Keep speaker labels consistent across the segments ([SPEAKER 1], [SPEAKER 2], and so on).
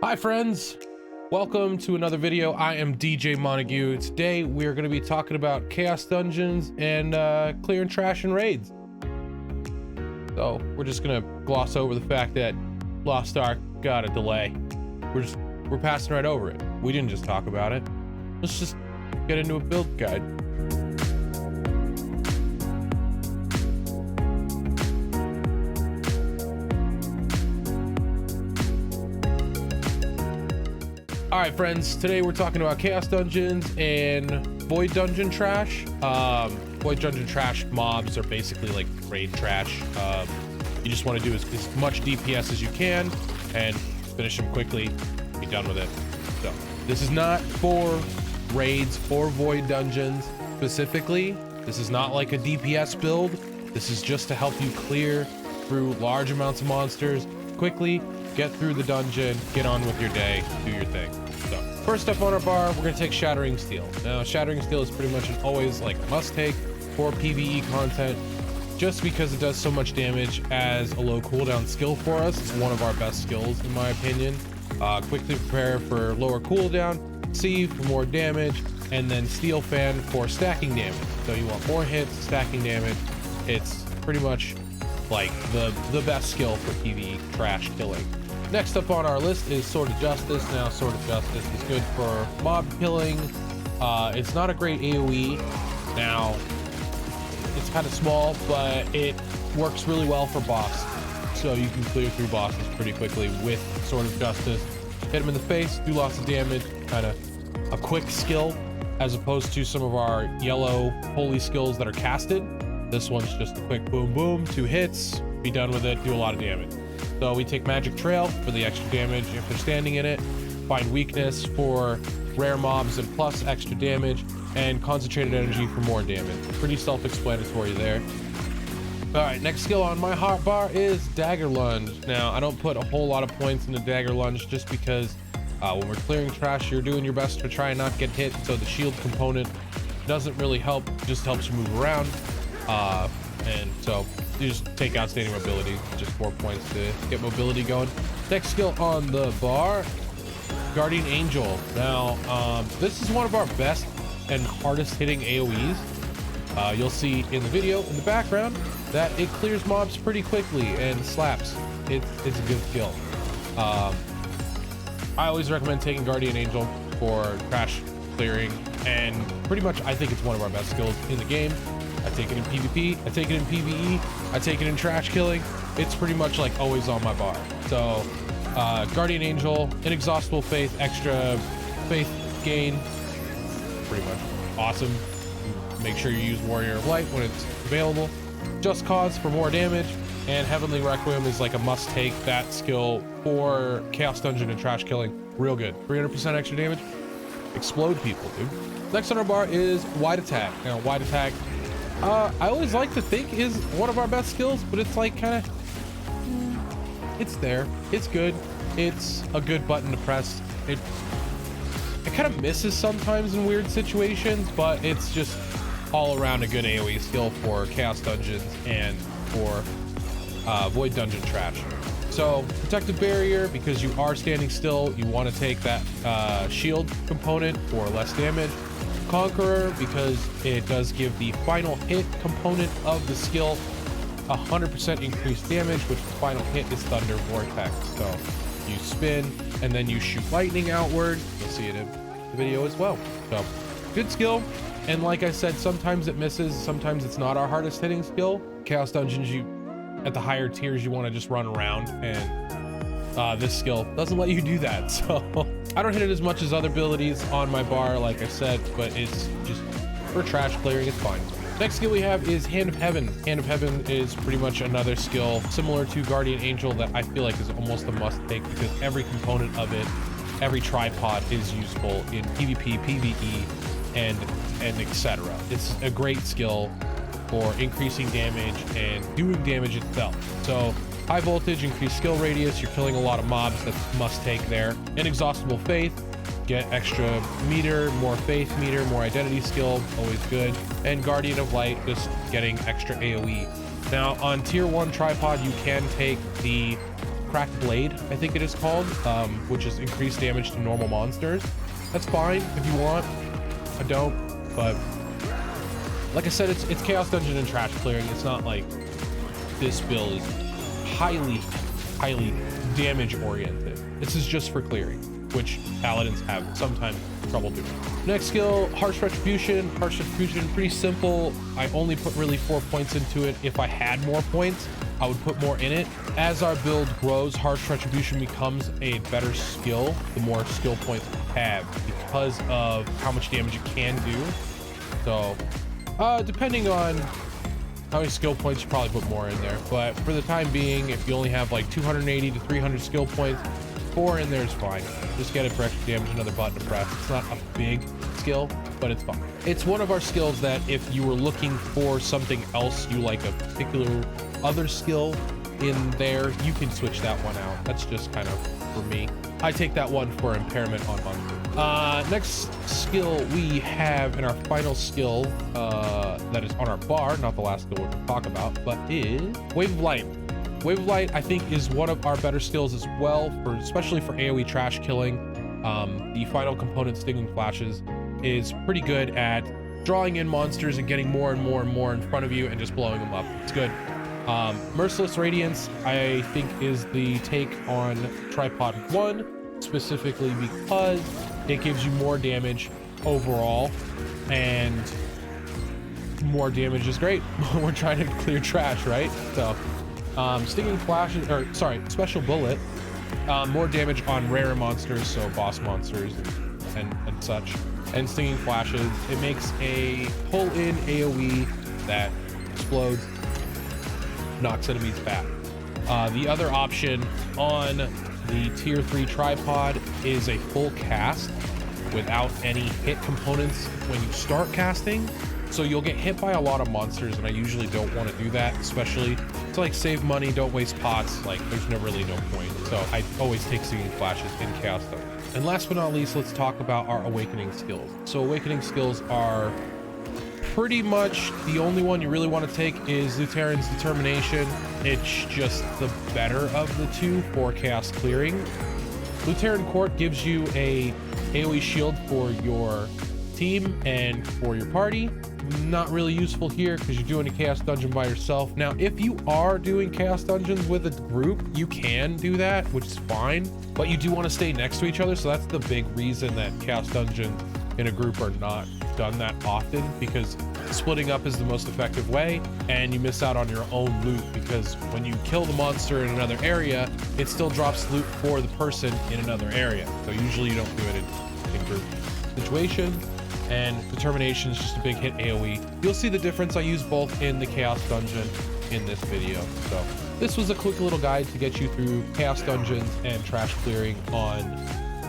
[SPEAKER 1] Hi friends, welcome to another video. I am DJ Montague. Today we're going to be talking about Chaos Dungeons and clearing trash and raids. So we're just going to gloss over the fact that Lost Ark got a delay. We're passing right over it. We didn't just talk about it. Let's just get into a build guide. All right, friends, today we're talking about Chaos Dungeons and Void Dungeon Trash. Void Dungeon Trash mobs are basically like raid trash. You just want to do as much DPS as you can and finish them quickly, be done with it. So this is not for raids or Void Dungeons specifically. This is not like a DPS build. This is just to help you clear through large amounts of monsters quickly, get through the dungeon, get on with your day, do your thing. So first up on our bar, we're gonna take Shattering Steel. Now, Shattering Steel is pretty much an always like must take for PvE content, just because it does so much damage as a low cooldown skill for us. It's one of our best skills in my opinion. Quickly prepare for lower cooldown, Sieve for more damage, and then Steel Fan for stacking damage. So you want more hits, stacking damage. It's pretty much like the best skill for PvE trash killing. Next up on our list is Sword of Justice. Now, Sword of Justice is good for mob killing. It's not a great AoE. Now, it's kind of small, but it works really well for boss. So you can clear through bosses pretty quickly with Sword of Justice. Hit them in the face, do lots of damage, kind of a quick skill, as opposed to some of our yellow holy skills that are casted. This one's just a quick boom, boom, 2 hits, be done with it, do a lot of damage. So we take Magic Trail for the extra damage if they're standing in it, find Weakness for rare mobs and plus extra damage, and Concentrated Energy for more damage. Pretty self-explanatory there. All right, next skill on my hot bar is Dagger Lunge. Now, I don't put a whole lot of points into Dagger Lunge just because when we're clearing trash, you're doing your best to try and not get hit, so the shield component doesn't really help, just helps you move around. And so you just take Outstanding Mobility, just 4 points to get mobility going. Next skill on the bar, Guardian Angel. Now, this is one of our best and hardest hitting AoEs. You'll see in the video in the background that it clears mobs pretty quickly and slaps. It's a good skill. I always recommend taking Guardian Angel for trash clearing, and pretty much I think it's one of our best skills in the game. I take it in PvP, I take it in PvE, I take it in trash killing. It's pretty much like always on my bar. So Guardian Angel, Inexhaustible Faith, extra faith gain, pretty much awesome. Make sure you use Warrior of Light when it's available. Just Cause for more damage, and Heavenly Requiem is like a must take. That skill for Chaos Dungeon and trash killing, real good. 300% extra damage, explode people, dude. Next on our bar is Wide Attack. Now, Wide Attack, I always like to think is one of our best skills, but it's like kind of, it's there, it's good, it's a good button to press. It kind of misses sometimes in weird situations, but it's just all around a good AoE skill for Chaos Dungeons and for Void Dungeon Trash. So Protective Barrier, because you are standing still, you want to take that shield component for less damage. Conqueror, because it does give the final hit component of the skill 100% increased damage, which the final hit is Thunder Vortex. So you spin and then you shoot lightning outward. You'll see it in the video as well. So good skill. And like I said, sometimes it misses, sometimes it's not our hardest hitting skill. Chaos Dungeons, you at the higher tiers, you want to just run around, and this skill doesn't let you do that. So I don't hit it as much as other abilities on my bar, like I said, but it's just for trash clearing, it's fine. Next skill we have is Hand of Heaven. Hand of Heaven is pretty much another skill similar to Guardian Angel that I feel like is almost a must take, because every component of it, every tripod is useful in PvP, PvE, and etc. It's a great skill for increasing damage and doing damage itself. So high voltage, increased skill radius, you're killing a lot of mobs, that's must take there. Inexhaustible Faith, get extra meter, more faith meter, more identity skill, always good. And Guardian of Light, just getting extra AoE. Now on tier 1 tripod, you can take the Cracked Blade, I think it is called, which is increased damage to normal monsters. That's fine if you want. I don't, but like I said, it's Chaos Dungeon and trash clearing. It's not like this build is highly damage oriented. This is just for clearing, which paladins have sometimes trouble doing. Next skill, Harsh Retribution. Harsh Retribution, pretty simple. I only put really 4 points into it. If I had more points, I would put more in it. As our build grows, Harsh Retribution becomes a better skill the more skill points you have, because of how much damage it can do. So depending on how many skill points, you probably put more in there, but for the time being, if you only have like 280 to 300 skill points, 4 in there is fine. Just get it for extra damage, another button to press. It's not a big skill, but it's fine. It's one of our skills that if you were looking for something else, you like a particular other skill in there, you can switch that one out. That's just kind of for me. I take that one for impairment on monster. Next skill we have in our final skill that is on our bar, not the last skill we're going to talk about, but is Wave of Light. Wave of Light, I think, is one of our better skills as well, especially for AoE trash killing. The final component, Stinging Flashes, is pretty good at drawing in monsters and getting more and more and more in front of you and just blowing them up. It's good. Merciless Radiance, I think, is the take on Tripod 1, specifically because it gives you more damage overall, and more damage is great. We're trying to clear trash, right? So Stinging Flashes, or sorry, Special Bullet, more damage on rarer monsters, so boss monsters and such. And Stinging Flashes, it makes a pull-in AoE that explodes, knocks enemies back. The other option on the tier 3 tripod is a full cast without any hit components when you start casting. So you'll get hit by a lot of monsters, and I usually don't want to do that, especially to like save money, don't waste pots. Like there's really no point. So I always take Stinging Flashes in Chaos Dungeon. And last but not least, let's talk about our awakening skills. So awakening skills are pretty much the only one you really want to take is Luteran's Determination. It's just the better of the two for chaos clearing. Luteran Court gives you a AoE shield for your team and for your party. Not really useful here because you're doing a chaos dungeon by yourself. Now, if you are doing chaos dungeons with a group, you can do that, which is fine, but you do want to stay next to each other. So that's the big reason that chaos dungeons in a group are not done that often, because splitting up is the most effective way, and you miss out on your own loot, because when you kill the monster in another area, it still drops loot for the person in another area. So usually you don't do it in group situation. And Determination is just a big hit AoE. You'll see the difference. I use both in the Chaos Dungeon in this video. So this was a quick little guide to get you through Chaos Dungeons and trash clearing on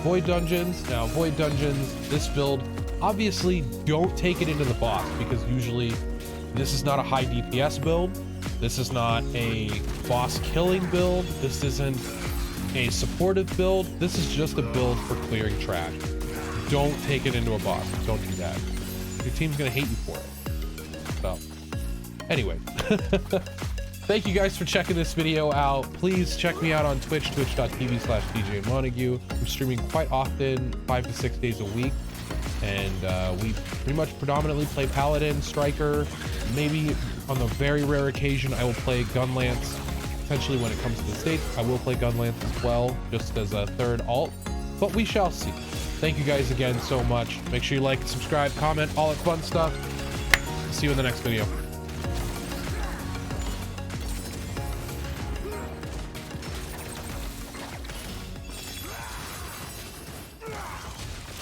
[SPEAKER 1] Void Dungeons. Now, Void Dungeons, this build, obviously don't take it into the boss, because usually this is not a high DPS build. This is not a boss killing build. This isn't a supportive build. This is just a build for clearing trash. Don't take it into a boss. Don't do that. Your team's gonna hate you for it. So anyway, thank you guys for checking this video out. Please check me out on Twitch, twitch.tv/DJ Montague. I'm streaming quite often, 5 to 6 days a week. And we pretty much predominantly play Paladin, Striker. Maybe on the very rare occasion, I will play Gunlance. Potentially when it comes to the States, I will play Gunlance as well, just as a third alt. But we shall see. Thank you guys again so much. Make sure you like, subscribe, comment, all that fun stuff. See you in the next video.